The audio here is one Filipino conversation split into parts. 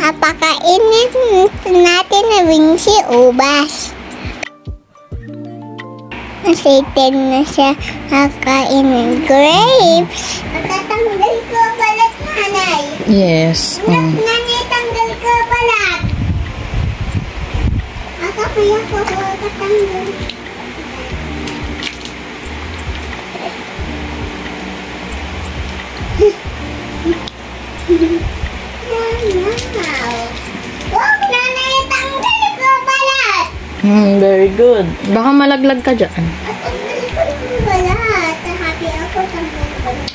Apakainin natin na Wincy ubas. Excited na siya kakainin grapes. Matatanggal ko balat, nanay. Yes. Nanay, tanggal ko balat. Ako kaya ko tatanggal. Wow, nanay, tanggal ko balat. Very good. Baka malaglag ka dyan. Tanggal ko balat. Happy ako, tanggal ko balat.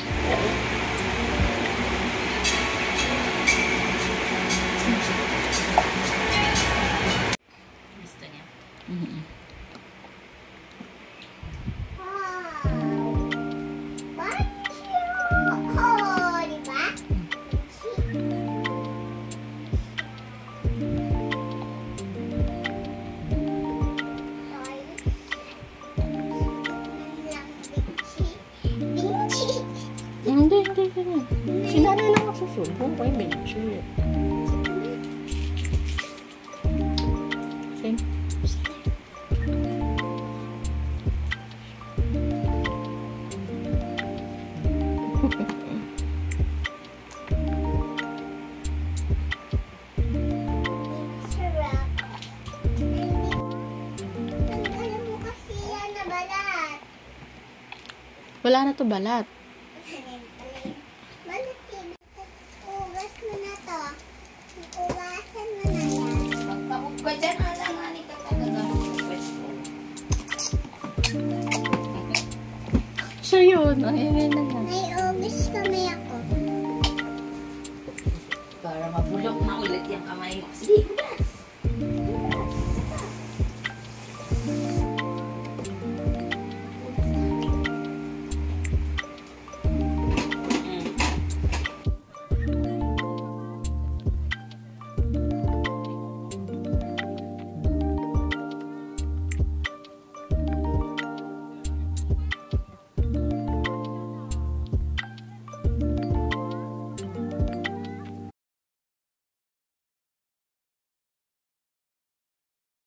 Gusto niya. Hindi. Si nanay lang nagsusubo. Ay, medyo. Same. Wala na to balat. Ugas mo na to. Ugasan mo na yan. Magpapugka dyan, alam ka kagagamit ng pwesto. Siya yun. Ay, na yan. May ugas kamay ako. Para mabulok na ulit yung kamay mo. Sige.